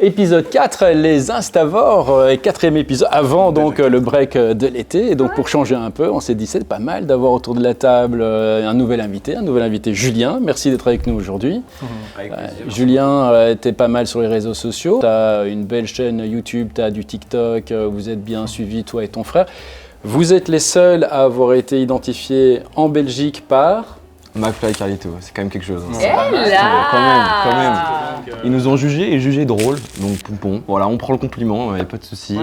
Épisode 4, les Instavores, 4e épisode, avant donc le break de l'été. Et donc pour changer un peu, on s'est dit c'est pas mal d'avoir autour de la table un nouvel invité Julien. Merci d'être avec nous aujourd'hui. Julien, t'es pas mal sur les réseaux sociaux. T'as une belle chaîne YouTube, t'as du TikTok, vous êtes bien suivis toi et ton frère. Vous êtes les seuls à avoir été identifiés en Belgique par... McFly et Carlito, c'est quand même quelque chose. Quand même. Ils nous ont jugés et jugés drôles, donc bon, voilà, on prend le compliment, il n'y a pas de souci.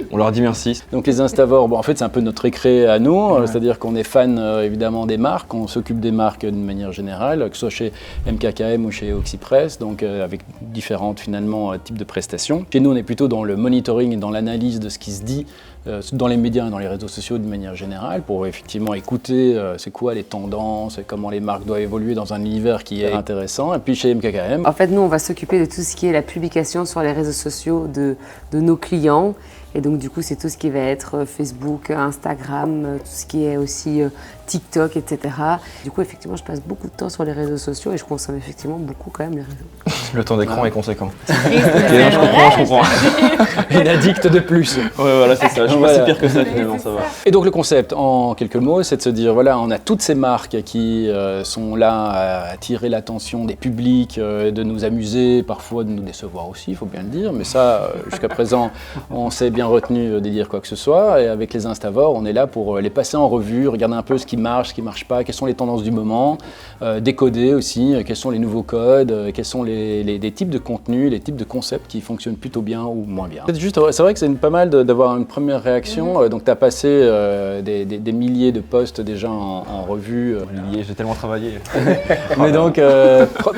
On leur dit merci. Donc les Instavores, bon, en fait c'est un peu notre récré à nous, c'est-à-dire qu'on est fan évidemment des marques, on s'occupe des marques d'une manière générale, que ce soit chez MKKM ou chez Oxypress, donc avec différentes finalement types de prestations. Chez nous on est plutôt dans le monitoring et dans l'analyse de ce qui se dit dans les médias et dans les réseaux sociaux d'une manière générale pour effectivement écouter c'est quoi les tendances et comment les marques doivent évoluer dans un univers qui est intéressant. Et puis chez MKKM... En fait, nous, on va s'occuper de tout ce qui est la publication sur les réseaux sociaux de nos clients. Et donc, du coup, c'est tout ce qui va être Facebook, Instagram, tout ce qui est aussi TikTok, etc. Du coup, effectivement, je passe beaucoup de temps sur les réseaux sociaux et je consomme effectivement beaucoup quand même les réseaux. Le temps d'écran est conséquent. Je comprends. Une addict de plus. Ouais, voilà, c'est ça. Je suis pas si pire que ça finalement, ça va. Et donc le concept, en quelques mots, c'est de se dire, voilà, on a toutes ces marques qui sont là à attirer l'attention des publics, de nous amuser, parfois de nous décevoir aussi, il faut bien le dire. Mais ça, jusqu'à présent, on s'est bien retenu de dire quoi que ce soit. Et avec les Instavores, on est là pour les passer en revue, regarder un peu ce qui marche pas, quelles sont les tendances du moment, décoder aussi, quels sont les nouveaux codes, quels sont les types de contenus, les types de concepts qui fonctionnent plutôt bien ou moins bien. C'est vrai que c'est pas mal d'avoir une première réaction. Donc tu as passé des milliers de posts déjà en revue. Milliers, j'ai tellement travaillé. Mais donc,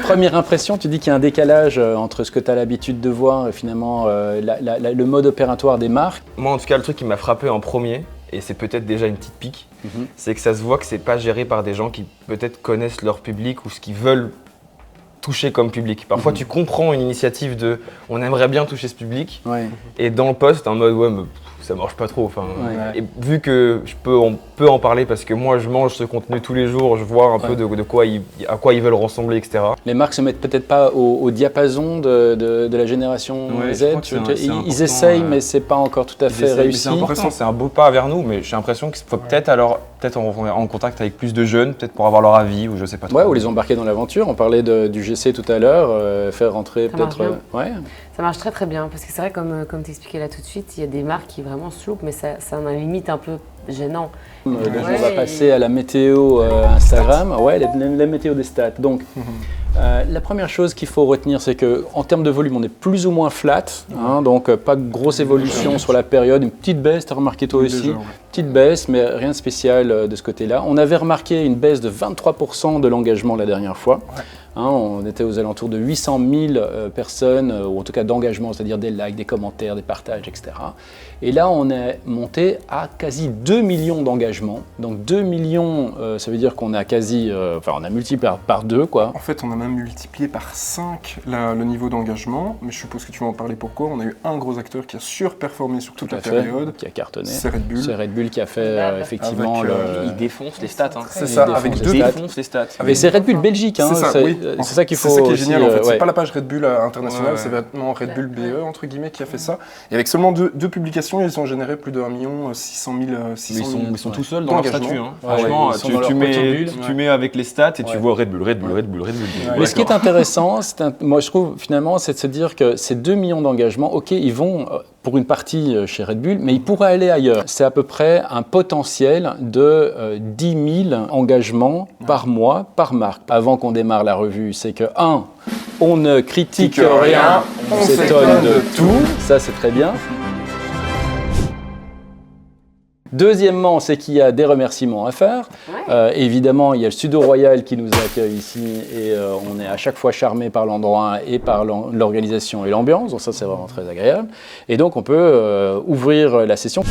première impression, tu dis qu'il y a un décalage entre ce que tu as l'habitude de voir et finalement le mode opératoire des marques. Moi en tout cas, le truc qui m'a frappé en premier, et c'est peut-être déjà une petite pique, c'est que ça se voit que c'est pas géré par des gens qui peut-être connaissent leur public ou ce qu'ils veulent toucher comme public. Parfois tu comprends une initiative de on aimerait bien toucher ce public et dans le post en mode ouais mais ça marche pas trop. Et vu que on peut en parler parce que moi je mange ce contenu tous les jours, je vois un peu à quoi ils veulent ressembler, etc. Les marques se mettent peut-être pas au diapason de la génération Z. Ils essayent mais c'est pas encore tout à fait réussi. C'est important, c'est un beau pas vers nous, mais j'ai l'impression qu'il faut peut-être en contact avec plus de jeunes, peut-être pour avoir leur avis ou je sais pas trop. Ouais, ou les embarquer dans l'aventure. On parlait du GC tout à l'heure, faire rentrer peut-être. Ça marche très très bien parce que c'est vrai comme t'expliquais là tout de suite, il y a des marques qui vraiment se loupent mais ça en a limite un peu gênant. Donc on va passer à la météo Instagram, la météo des stats. Donc la première chose qu'il faut retenir, c'est qu'en termes de volume, on est plus ou moins flat, donc pas de grosse évolution sur la période, une petite baisse, tu as remarqué toi aussi, petite baisse, mais rien de spécial de ce côté-là. On avait remarqué une baisse de 23% de l'engagement la dernière fois. On était aux alentours de 800 000 personnes, ou en tout cas d'engagement, c'est-à-dire des likes, des commentaires, des partages, etc. Et là, on est monté à quasi 2 millions d'engagements. Donc 2 millions, ça veut dire qu'on a on a multiplié par 2, quoi. En fait, on a même multiplié par 5 le niveau d'engagement, mais je suppose que tu vas en parler pourquoi. On a eu un gros acteur qui a surperformé sur toute la période. Qui a cartonné. C'est Red Bull. C'est Red Bull qui a fait effectivement il défonce les stats. C'est ça, avec deux défonce les stats. Mais c'est Red Bull Belgique, c'est ça, oui. C'est ça qu'il faut. C'est ça qui est aussi, génial en fait. C'est pas la page Red Bull internationale, c'est vraiment Red Bull BE entre guillemets qui a fait ça. Et avec seulement deux publications, ils ont généré plus de 1 600 000. Ils sont tout seuls dans leur statut. Franchement, tu mets avec les stats et tu vois Red Bull. Mais ce qui est intéressant, moi je trouve finalement, c'est de se dire que ces 2 millions d'engagements, ok, ils vont pour une partie chez Red Bull, mais ils pourraient aller ailleurs. C'est à peu près un potentiel de 10 000 engagements par mois, par marque. Avant qu'on démarre la revue, c'est que on ne critique rien, on s'étonne de tout, ça c'est très bien. Deuxièmement, c'est qu'il y a des remerciements à faire. Évidemment, il y a le Studio Royal qui nous accueille ici et on est à chaque fois charmé par l'endroit et par l'organisation et l'ambiance. Donc ça, c'est vraiment très agréable. Et donc, on peut ouvrir la session.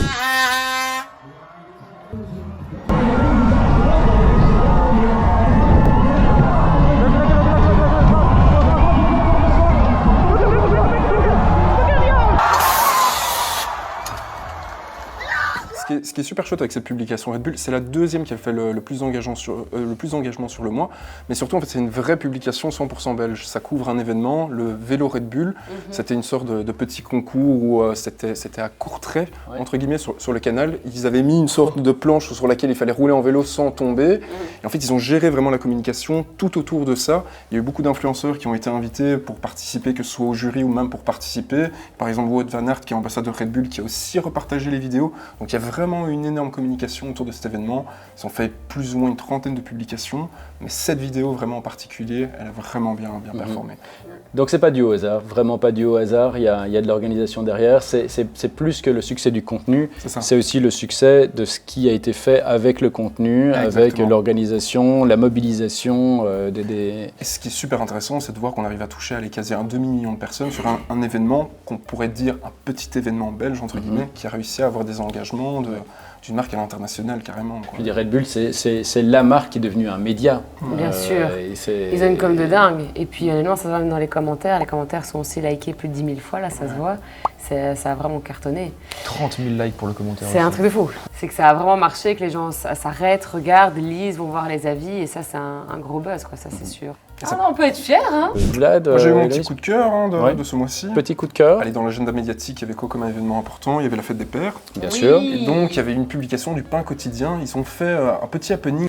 Ce ce qui est super chouette avec cette publication Red Bull, c'est la deuxième qui a fait le plus d'engagement sur le mois, mais surtout en fait c'est une vraie publication 100% belge. Ça couvre un événement, le vélo Red Bull. C'était une sorte de petit concours où c'était à Courtrai, entre guillemets, sur le canal. Ils avaient mis une sorte de planche sur laquelle il fallait rouler en vélo sans tomber. Et en fait, ils ont géré vraiment la communication tout autour de ça. Il y a eu beaucoup d'influenceurs qui ont été invités pour participer, que ce soit au jury ou même pour participer. Par exemple, Wout van Aert, qui est ambassadeur Red Bull, qui a aussi repartagé les vidéos. Donc il y a vraiment une énorme communication autour de cet événement. Ils ont fait plus ou moins une trentaine de publications, mais cette vidéo vraiment en particulier, elle a vraiment bien performé. Donc c'est pas du au hasard, vraiment pas du au hasard, il y a de l'organisation derrière, c'est plus que le succès du contenu, c'est aussi le succès de ce qui a été fait avec le contenu, avec l'organisation, la mobilisation des... Et ce qui est super intéressant, c'est de voir qu'on arrive à toucher quasi un demi-million de personnes sur un événement qu'on pourrait dire un petit événement belge, entre guillemets, qui a réussi à avoir des engagements d'une marque à l'international carrément. Quoi. Je veux dire, Red Bull, c'est la marque qui est devenue un média. Bien sûr. Ils ont une com de dingue. Et puis honnêtement, ça se voit même dans les commentaires. Les commentaires sont aussi likés plus de 10 000 fois, là, ça se voit. Ça a vraiment cartonné. 30 000 likes pour le commentaire. C'est un truc de fou. C'est que ça a vraiment marché, que les gens s'arrêtent, regardent, lisent, vont voir les avis. Et ça, c'est un gros buzz, quoi, ça c'est sûr. Ah non, on peut être fiers, hein. Vlad, j'ai eu mon petit coup de cœur de ce mois-ci. Petit coup de cœur. Allez, dans l'agenda médiatique, il y avait quoi comme événement important? Il y avait la fête des pères. Bien sûr. Et donc, il y avait une publication du pain quotidien. Ils ont fait un petit happening.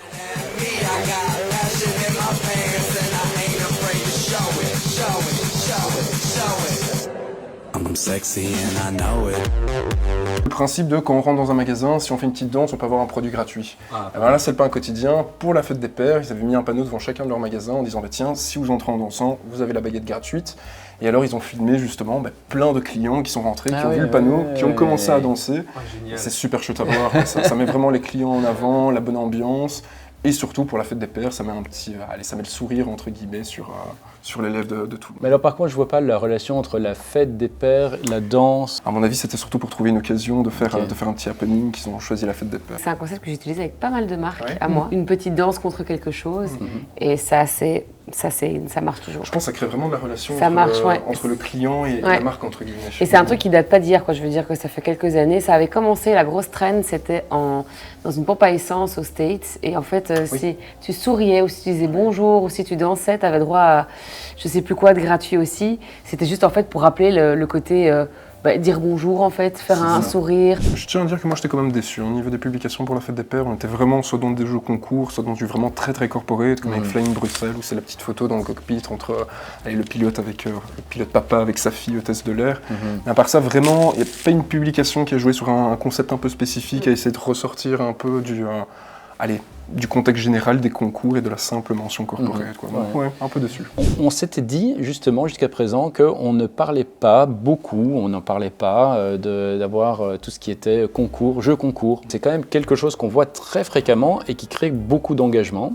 Le principe de quand on rentre dans un magasin, si on fait une petite danse, on peut avoir un produit gratuit. Alors là, c'est le pain quotidien. Pour la fête des pères, ils avaient mis un panneau devant chacun de leurs magasins en disant bah, tiens, si vous entrez en dansant, vous avez la baguette gratuite. Et alors, ils ont filmé justement plein de clients qui sont rentrés, qui ont vu le panneau, qui ont commencé à danser. C'est super chouette à voir. Ça met vraiment les clients en avant, la bonne ambiance. Et surtout, pour la fête des pères, ça met ça met le sourire, entre guillemets, sur les lèvres de tout le monde. Mais alors par contre, je vois pas la relation entre la fête des pères, la danse. À mon avis, c'était surtout pour trouver une occasion de faire un petit happening qu'ils ont choisi la fête des pères. C'est un concept que j'utilise avec pas mal de marques à moi. Une petite danse contre quelque chose. Et ça marche toujours. Je pense que ça crée vraiment de la relation entre le client et la marque, entre guillemets. Et c'est un truc qui date pas d'hier, quoi. Je veux dire que ça fait quelques années. Ça avait commencé, la grosse trend, c'était dans une pompe à essence aux States. Et en fait, si tu souriais ou si tu disais bonjour ou si tu dansais, tu avais droit à je sais plus quoi de gratuit aussi. C'était juste en fait pour rappeler le côté dire bonjour en fait, faire un sourire. Je tiens à dire que moi j'étais quand même déçu. Au niveau des publications pour la fête des pères, on était vraiment soit dans des jeux concours, soit dans du vraiment très très corporate, comme avec Flying Bruxelles, où c'est la petite photo dans le cockpit entre le pilote papa avec sa fille hôtesse de l'air. Mais à part ça, vraiment, il n'y a pas une publication qui a joué sur un concept un peu spécifique, à essayer de ressortir un peu du contexte général des concours et de la simple mention corporate. Quoi. Donc, un peu dessus. On s'était dit justement jusqu'à présent qu'on ne parlait pas beaucoup, on n'en parlait pas d'avoir tout ce qui était concours, jeux concours. C'est quand même quelque chose qu'on voit très fréquemment et qui crée beaucoup d'engagement.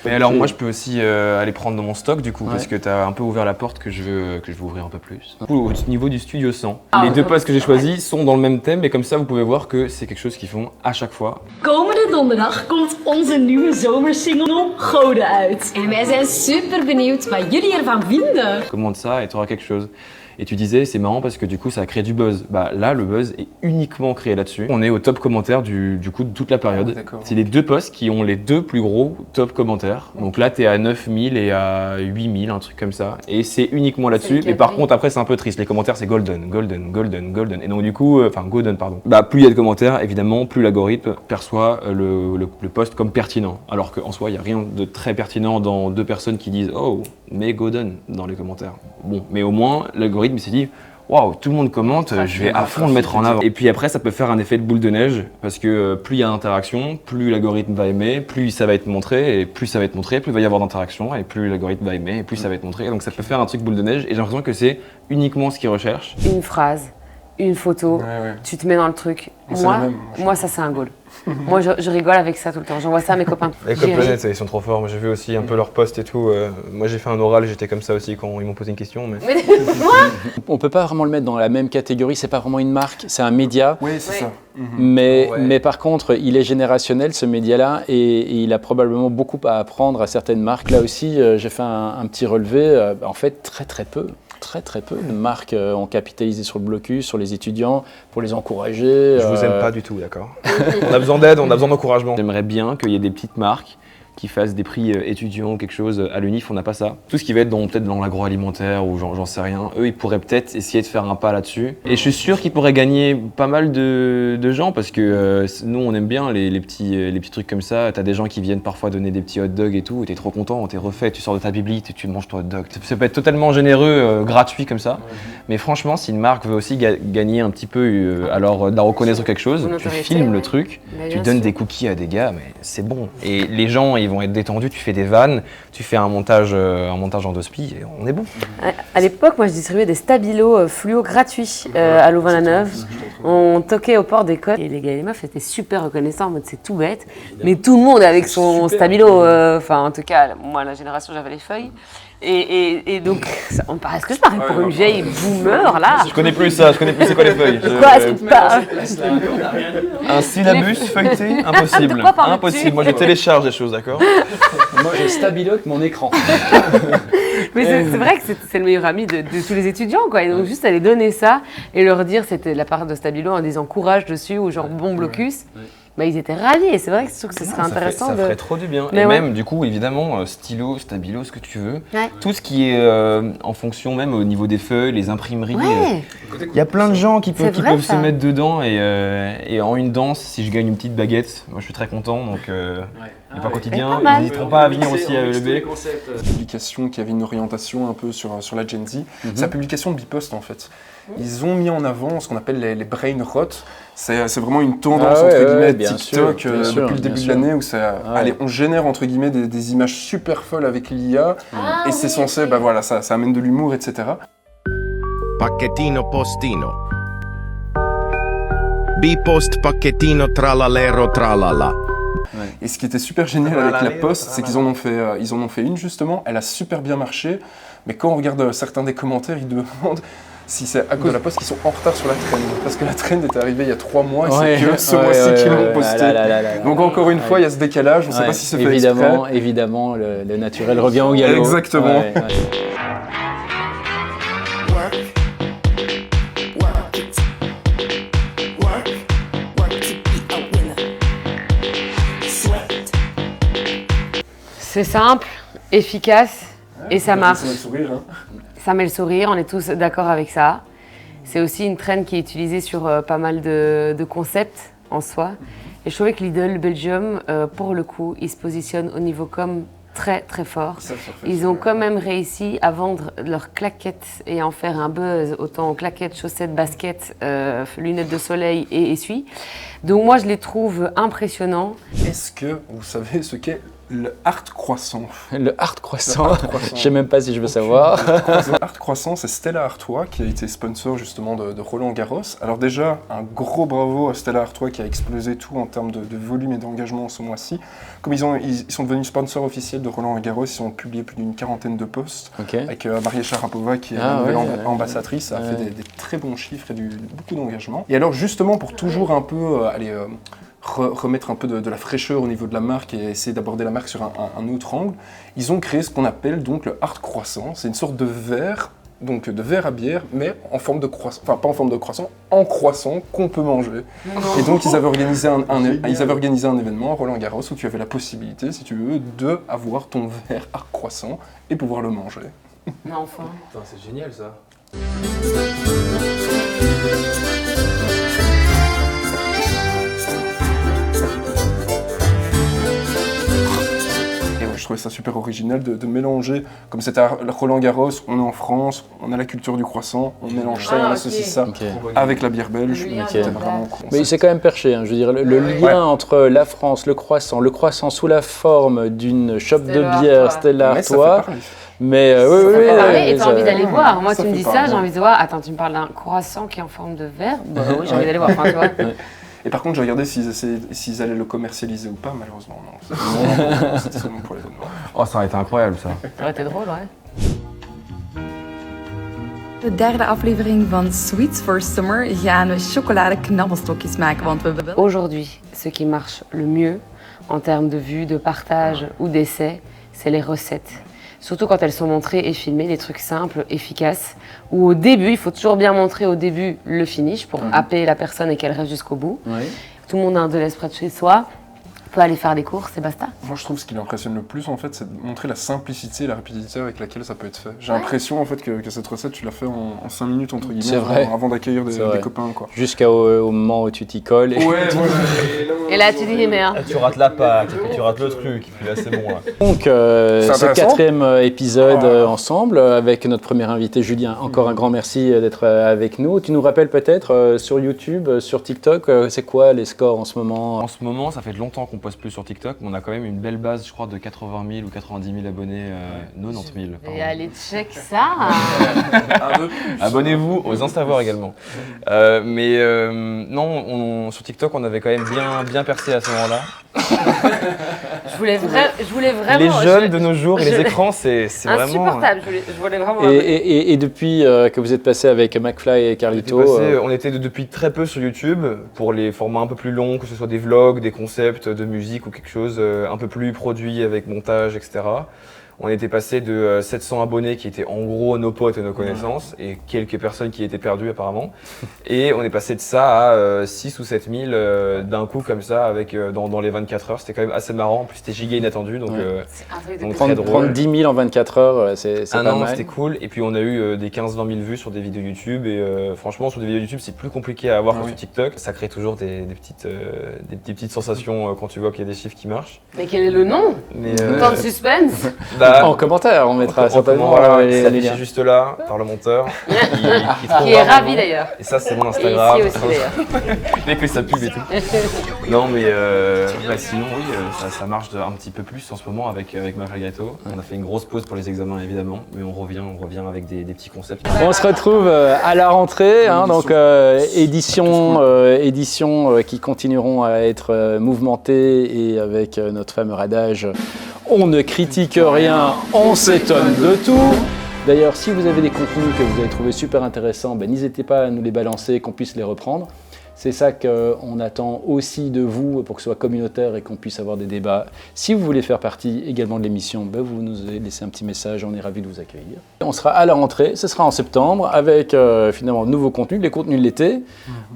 Et alors moi je peux aussi aller prendre dans mon stock du coup parce que tu as un peu ouvert la porte que je veux ouvrir un peu plus. Du coup, au niveau du Studio 100, les deux posts que j'ai choisis sont dans le même thème et comme ça vous pouvez voir que c'est quelque chose qu'ils font à chaque fois. Komende donderdag komt onze nieuwe zomersingle Goden uit. En wij zijn super benieuwd wat jullie ervan vinden. Commande ça et tu auras quelque chose. Et tu disais, c'est marrant parce que du coup, ça a créé du buzz. Bah là, le buzz est uniquement créé là-dessus. On est au top commentaire du coup de toute la période. C'est les deux posts qui ont les deux plus gros top commentaires. Donc là, t'es à 9000 et à 8000, un truc comme ça. Et c'est uniquement là-dessus. Mais par contre, après, c'est un peu triste. Les commentaires, c'est golden. Et donc du coup, golden, pardon. Bah plus il y a de commentaires, évidemment, plus l'algorithme perçoit le post comme pertinent. Alors qu'en soi, il n'y a rien de très pertinent dans deux personnes qui disent « Oh, mais golden » dans les commentaires. Bon, mais au moins, l'algorithme il s'est dit waouh, tout le monde commente, je vais à fond le mettre en avant. Et puis après, ça peut faire un effet de boule de neige parce que plus il y a d'interaction, plus l'algorithme va aimer, plus ça va être montré, et plus ça va être montré, plus il va y avoir d'interaction, et plus l'algorithme va aimer, et plus ça va être montré. Et donc ça peut faire un truc boule de neige, et j'ai l'impression que c'est uniquement ce qu'ils recherchent. Une phrase, une photo, tu te mets dans le truc. Moi, ça c'est un goal. Moi, je rigole avec ça tout le temps. J'envoie ça à mes copains. Les Coplanet, ils sont trop forts. Moi, j'ai vu aussi un peu leurs posts et tout. Moi, j'ai fait un oral, j'étais comme ça aussi quand ils m'ont posé une question. Mais... On peut pas vraiment le mettre dans la même catégorie. C'est pas vraiment une marque, c'est un média. Oui, c'est ça. Mais par contre, il est générationnel ce média-là et il a probablement beaucoup à apprendre à certaines marques. Là aussi, j'ai fait un petit relevé. En fait, très très peu. Très très peu de marques ont capitalisé sur le blocus, sur les étudiants, pour les encourager. Je vous aime pas du tout, d'accord. On a besoin d'aide, on a besoin d'encouragement. J'aimerais bien qu'il y ait des petites marques qui fassent des prix étudiants ou quelque chose. À l'UNIF, on n'a pas ça. Tout ce qui va être peut-être dans l'agroalimentaire ou j'en sais rien, eux, ils pourraient peut-être essayer de faire un pas là-dessus. Et je suis sûr qu'ils pourraient gagner pas mal de gens parce que nous, on aime bien les petits trucs comme ça. T'as des gens qui viennent parfois donner des petits hot dogs et tout, et t'es trop content, t'es refait, tu sors de ta bibli, tu manges ton hot dog. Ça peut être totalement généreux, gratuit comme ça. Mais franchement, si une marque veut aussi gagner un petit peu, alors de la reconnaître quelque chose, tu filmes le truc, tu donnes des cookies à des gars, mais c'est bon. Et les gens, ils vont être détendus, tu fais des vannes, tu fais un montage en 2 spi et on est bon. À l'époque, moi, je distribuais des stabilos fluo gratuits à Louvain-la-Neuve. On toquait aux portes d'école et les gars et les meufs étaient super reconnaissants en mode c'est tout bête. Mais tout le monde avec son stabilo, enfin en tout cas, moi, la génération, j'avais les feuilles. Et donc, est-ce que je parais pour une vieille boomer là? Je connais plus ça, je connais plus c'est quoi les feuilles. Quoi, est-ce que tu parles? Un syllabus feuilleté, impossible. De quoi parles-tu? Impossible, moi je télécharge des choses, d'accord. Moi, je stabilote mon écran. Mais c'est vrai que c'est le meilleur ami de tous les étudiants, quoi. Et donc, juste aller donner ça et leur dire, c'était la part de Stabilo en disant courage dessus ou genre bon blocus. Bah, ils étaient ravis et c'est vrai que je trouve que ce serait intéressant. Ça ferait trop du bien. Mais et ouais. même, du coup, évidemment, stylo, stabilo, ce que tu veux. Ouais. Tout ce qui est en fonction même au niveau des feuilles, les imprimeries. Ouais. Il y a plein de gens qui peuvent se ça. mettre dedans et en une danse, si je gagne une petite baguette, moi je suis très content. Donc, il n'est pas quotidien. Ils n'hésiteront pas à venir aussi à ELB. Publication qui avait une orientation un peu sur la Gen Z. C'est la publication de Bipost en fait. Ils ont mis en avant ce qu'on appelle les brain rot. C'est vraiment une tendance entre guillemets TikTok depuis le début de l'année où allez, on génère entre guillemets des images super folles avec l'IA et c'est censé, bah voilà, ça amène de l'humour, etc. Pacchettino postino. Bipost pacchettino tralalero tralala. Et ce qui était super génial avec la Poste, c'est qu'ils en ont fait une justement. Elle a super bien marché, mais quand on regarde certains des commentaires, ils demandent si c'est à cause de la Poste qu'ils sont en retard sur la trend. Parce que la trend est arrivée il y a 3 mois et c'est que ce mois-ci qu'ils l'ont posté. Donc encore une fois, il y a ce décalage, on ne sait pas si c'est fait exprès. Évidemment, le naturel revient au galop. Exactement. C'est simple, efficace et ça marche. Ça met le sourire, hein. Ça met le sourire, on est tous d'accord avec ça. C'est aussi une trend qui est utilisée sur pas mal de concepts en soi. Et je trouvais que Lidl Belgium, pour le coup, ils se positionnent au niveau com très très fort. Ils ont quand même réussi à vendre leurs claquettes et en faire un buzz, autant claquettes, chaussettes, baskets, lunettes de soleil et essuie. Donc moi je les trouve impressionnants. Est-ce que vous savez ce qu'est le Art Croissant? Le Art Croissant, je ne sais même pas si je veux savoir. Le Art Croissant, c'est Stella Artois qui a été sponsor justement de Roland Garros. Alors déjà, un gros bravo à Stella Artois qui a explosé tout en termes de volume et d'engagement ce mois-ci. Comme ils sont devenus sponsors officiels de Roland Garros, ils ont publié plus d'une 40aine de posts. Avec Maria Sharapova qui est la nouvelle ambassadrice. Ça a fait des très bons chiffres et beaucoup d'engagement. Et alors justement, pour toujours un peu remettre un peu de la fraîcheur au niveau de la marque et essayer d'aborder la marque sur un autre angle, ils ont créé ce qu'on appelle donc le Art Croissant. C'est une sorte de verre, donc de verre à bière, mais en forme de croissant, enfin pas en forme de croissant, en croissant qu'on peut manger. Et donc ils avaient organisé un événement à Roland-Garros où tu avais la possibilité, si tu veux, de avoir ton verre Art Croissant et pouvoir le manger. Mais enfin. Putain, c'est génial ça. Je trouvais ça super original de mélanger, comme c'était à Roland-Garros, on est en France, on a la culture du croissant, on mélange ça et on associe ça avec la bière belge. C'était vraiment cool. Mais c'est quand même perché, hein. Je veux dire, le lien entre la France, le croissant sous la forme d'une shop de bière Stella Artois. Mais oui, et t'as envie d'aller voir. Moi, tu me dis ça, j'ai envie de voir. Attends, tu me parles d'un croissant qui est en forme de verre? Bah oui, j'ai envie d'aller voir. Enfin, tu vois. Et par contre, j'ai regardé s'ils allaient le commercialiser ou pas, malheureusement, non. C'était seulement pour les événements. Oh, ça aurait été incroyable, ça. Ça aurait été drôle, ouais. De derde aflevering van Sweets for Summer gaan we chocolade-knabbelstokjes maken, want we willen... Aujourd'hui, ce qui marche le mieux en termes de vues, de partage ou d'essais, c'est les recettes. surtout quand elles sont montrées et filmées, des trucs simples, efficaces, où au début, il faut toujours bien montrer au début le finish pour happer la personne et qu'elle reste jusqu'au bout. Oui. Tout le monde a un Deleuze près de chez soi, peut aller faire des courses et basta. Moi, je trouve ce qui l'impressionne le plus, en fait, c'est de montrer la simplicité et la rapidité avec laquelle ça peut être fait. J'ai l'impression, en fait, que cette recette, tu l'as fait en 5 minutes, entre guillemets, C'est vrai. avant d'accueillir des vrai. copains, quoi. Jusqu'au moment où tu t'y colles. Et là, tu dis, mais Tu rates la pâte, et puis tu rates le truc, et puis là c'est bon. Là. Donc, C'est ce intéressant. 4e épisode ensemble, avec notre premier invité Julien. Encore un grand merci d'être avec nous. Tu nous rappelles peut-être sur YouTube, sur TikTok, c'est quoi les scores en ce moment? En ce moment, ça fait longtemps qu'on poste plus sur TikTok, mais on a quand même une belle base, je crois, de 80 000 ou 90 000 abonnés, 90 000. pardon. et allez, check ça. Abonnez-vous aux Instavoirs également. Non, sur TikTok, on avait quand même bien percé à ce moment-là. Je voulais vraiment. Les jeunes de nos jours et les écrans, c'est vraiment... insupportable. Je voulais vraiment. Et depuis que vous êtes passé avec McFly et Carlito, On était depuis très peu sur YouTube pour les formats un peu plus longs, que ce soit des vlogs, des concepts de musique ou quelque chose un peu plus produit avec montage, etc. On était passé de 700 abonnés qui étaient en gros nos potes et nos connaissances et quelques personnes qui étaient perdues apparemment. Et on est passé de ça à 6 ou 7 000 d'un coup comme ça avec, dans les 24 heures. C'était quand même assez marrant. En plus c'était giga inattendu donc, C'est un truc de donc dingue. très drôle. prendre 10 000 en 24 heures, c'est pas mal. C'était cool. Et puis on a eu des 15-20 000 vues sur des vidéos YouTube. Et franchement, sur des vidéos YouTube, c'est plus compliqué à avoir que sur TikTok. Ça crée toujours des petites sensations quand tu vois qu'il y a des chiffres qui marchent. Mais quel est le nom? Mais, Tant de suspense. En commentaire, on mettra certainement Voilà, les c'est liens. affiché juste là par le monteur. Qui est ravi d'ailleurs. Et ça, c'est mon Et Instagram. ici aussi d'ailleurs. Dès que ça pub et tout. Non, mais sinon, oui, ça marche un petit peu plus en ce moment avec Mafia Gâteau. On a fait une grosse pause pour les examens, évidemment, mais on revient avec des petits concepts. On se retrouve à la rentrée, hein, donc éditions qui continueront à être mouvementées et avec notre fameux adage « On ne critique rien, on s'étonne de tout ». D'ailleurs, si vous avez des contenus que vous avez trouvés super intéressants, n'hésitez pas à nous les balancer, qu'on puisse les reprendre. C'est ça qu'on attend aussi de vous pour que ce soit communautaire et qu'on puisse avoir des débats. Si vous voulez faire partie également de l'émission, vous nous laissez un petit message, on est ravis de vous accueillir. On sera à la rentrée, ce sera en septembre, avec finalement de nouveaux contenus, les contenus de l'été.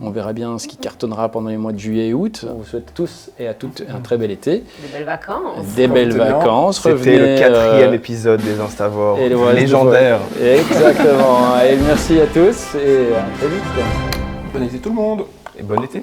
On verra bien ce qui cartonnera pendant les mois de juillet et août. On vous souhaite tous et à toutes un très bel été. Des belles vacances. Des belles vacances. C'était le 4e épisode des Instavores, et le reste légendaire. Exactement. Et merci à tous et à très vite. Bon été tout le monde. Et bon été.